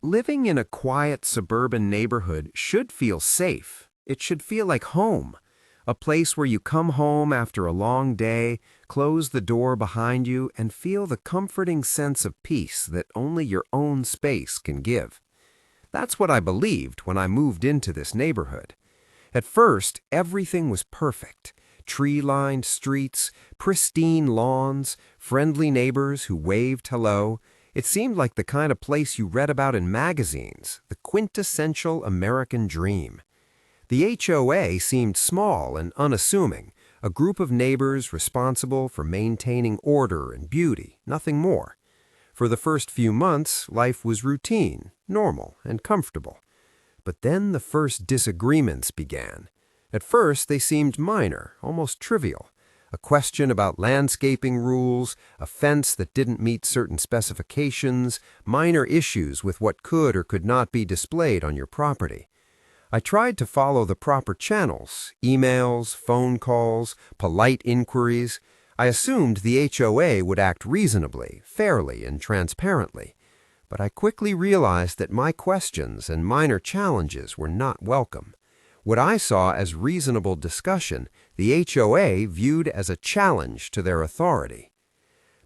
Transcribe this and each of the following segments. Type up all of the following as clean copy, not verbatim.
Living in a quiet suburban neighborhood should feel safe. It should feel like home. A place where you come home after a long day, close the door behind you, and feel the comforting sense of peace that only your own space can give. That's what I believed when I moved into this neighborhood. At first, everything was perfect. Tree-lined streets, pristine lawns, friendly neighbors who waved hello. It seemed like the kind of place you read about in magazines, the quintessential American dream. The HOA seemed small and unassuming, a group of neighbors responsible for maintaining order and beauty, nothing more. For the first few months, life was routine, normal, and comfortable. But then the first disagreements began. At first, they seemed minor, almost trivial. A question about landscaping rules, a fence that didn't meet certain specifications, minor issues with what could or could not be displayed on your property. I tried to follow the proper channels, emails, phone calls, polite inquiries. I assumed the HOA would act reasonably, fairly, and transparently. But I quickly realized that my questions and minor challenges were not welcome. What I saw as reasonable discussion, the HOA viewed as a challenge to their authority.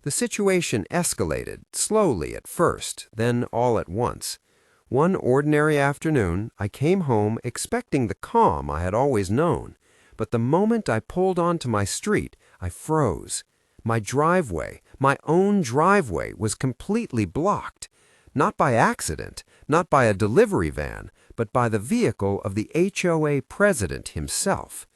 The situation escalated, slowly at first, then all at once. One ordinary afternoon, I came home expecting the calm I had always known, but the moment I pulled onto my street, I froze. My driveway, my own driveway, was completely blocked. Not by accident, not by a delivery van, but by the vehicle of the HOA President himself.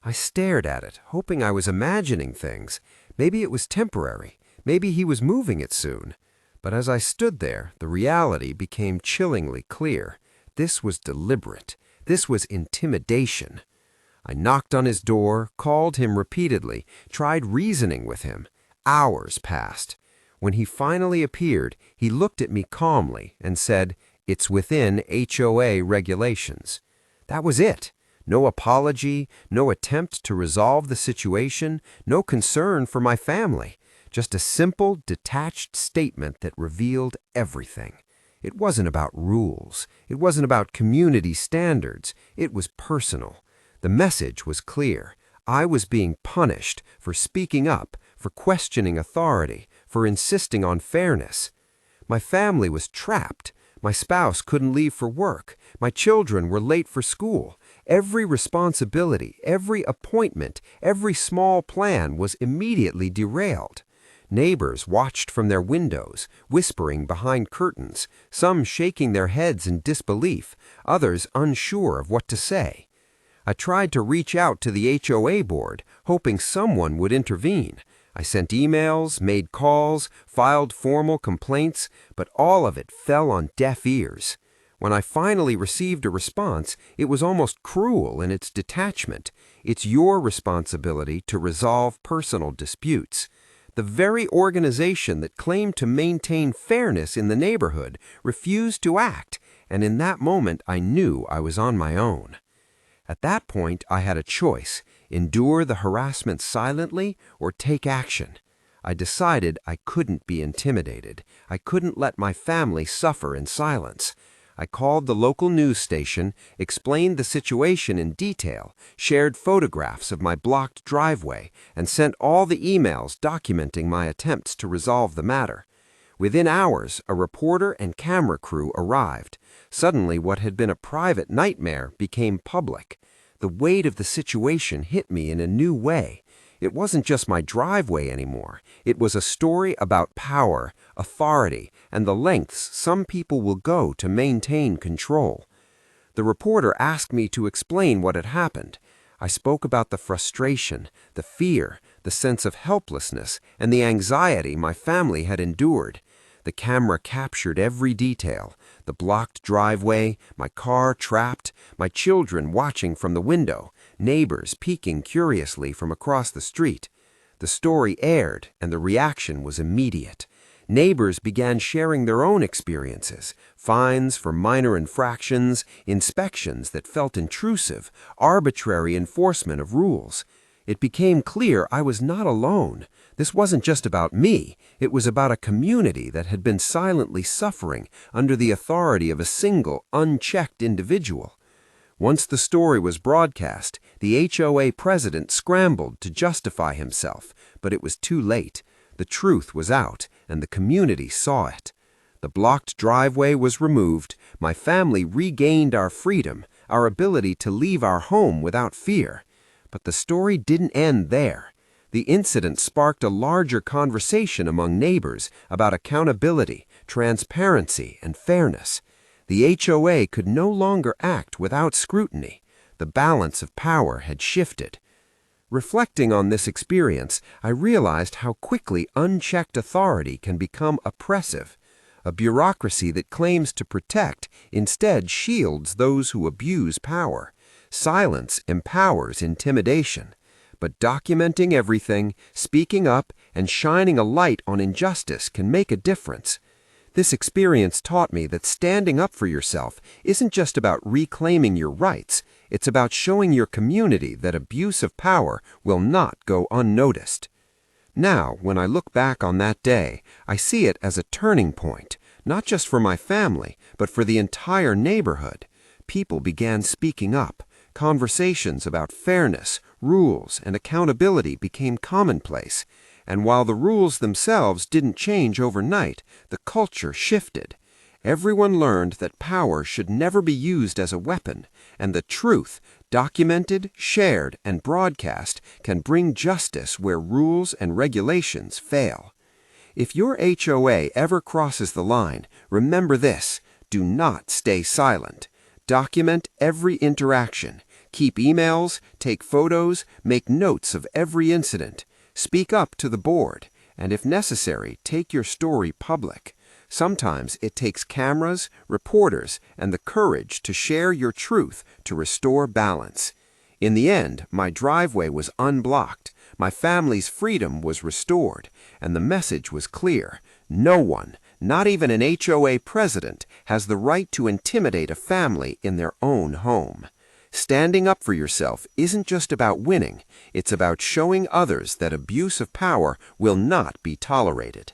I stared at it, hoping I was imagining things. Maybe it was temporary. Maybe he was moving it soon. But as I stood there, the reality became chillingly clear. This was deliberate. This was intimidation. I knocked on his door, called him repeatedly, tried reasoning with him. Hours passed. When he finally appeared, he looked at me calmly and said, "It's within HOA regulations." That was it. No apology, no attempt to resolve the situation, no concern for my family. Just a simple, detached statement that revealed everything. It wasn't about rules. It wasn't about community standards. It was personal. The message was clear. I was being punished for speaking up, for questioning authority, for insisting on fairness. My family was trapped. My spouse couldn't leave for work. My children were late for school. Every responsibility, every appointment, every small plan was immediately derailed. Neighbors watched from their windows, whispering behind curtains, some shaking their heads in disbelief, others unsure of what to say. I tried to reach out to the HOA board, hoping someone would intervene. I sent emails, made calls, filed formal complaints, but all of it fell on deaf ears. When I finally received a response, it was almost cruel in its detachment. It's your responsibility to resolve personal disputes. The very organization that claimed to maintain fairness in the neighborhood refused to act, and in that moment I knew I was on my own. At that point, I had a choice: endure the harassment silently or take action. I decided I couldn't be intimidated. I couldn't let my family suffer in silence. I called the local news station, explained the situation in detail, shared photographs of my blocked driveway, and sent all the emails documenting my attempts to resolve the matter. Within hours, a reporter and camera crew arrived. Suddenly, what had been a private nightmare became public. The weight of the situation hit me in a new way. It wasn't just my driveway anymore. It was a story about power, authority, and the lengths some people will go to maintain control. The reporter asked me to explain what had happened. I spoke about the frustration, the fear, the sense of helplessness, and the anxiety my family had endured. The camera captured every detail: the blocked driveway, my car trapped, my children watching from the window, neighbors peeking curiously from across the street. The story aired, and the reaction was immediate. Neighbors began sharing their own experiences: fines for minor infractions, inspections that felt intrusive, arbitrary enforcement of rules. It became clear I was not alone. This wasn't just about me. It was about a community that had been silently suffering under the authority of a single, unchecked individual. Once the story was broadcast, the HOA president scrambled to justify himself, but it was too late. The truth was out, and the community saw it. The blocked driveway was removed, my family regained our freedom, our ability to leave our home without fear. But the story didn't end there. The incident sparked a larger conversation among neighbors about accountability, transparency, and fairness. The HOA could no longer act without scrutiny. The balance of power had shifted. Reflecting on this experience, I realized how quickly unchecked authority can become oppressive. A bureaucracy that claims to protect instead shields those who abuse power. Silence empowers intimidation. But documenting everything, speaking up, and shining a light on injustice can make a difference. This experience taught me that standing up for yourself isn't just about reclaiming your rights, it's about showing your community that abuse of power will not go unnoticed. Now, when I look back on that day, I see it as a turning point, not just for my family, but for the entire neighborhood. People began speaking up. Conversations about fairness, rules, and accountability became commonplace. And while the rules themselves didn't change overnight, the culture shifted. Everyone learned that power should never be used as a weapon, and the truth, documented, shared, and broadcast, can bring justice where rules and regulations fail. If your HOA ever crosses the line, remember this: do not stay silent. Document every interaction. Keep emails, take photos, make notes of every incident. Speak up to the board, and if necessary, take your story public. Sometimes it takes cameras, reporters, and the courage to share your truth to restore balance. In the end, my driveway was unblocked, my family's freedom was restored, and the message was clear: no one, not even an HOA president, has the right to intimidate a family in their own home. Standing up for yourself isn't just about winning, it's about showing others that abuse of power will not be tolerated.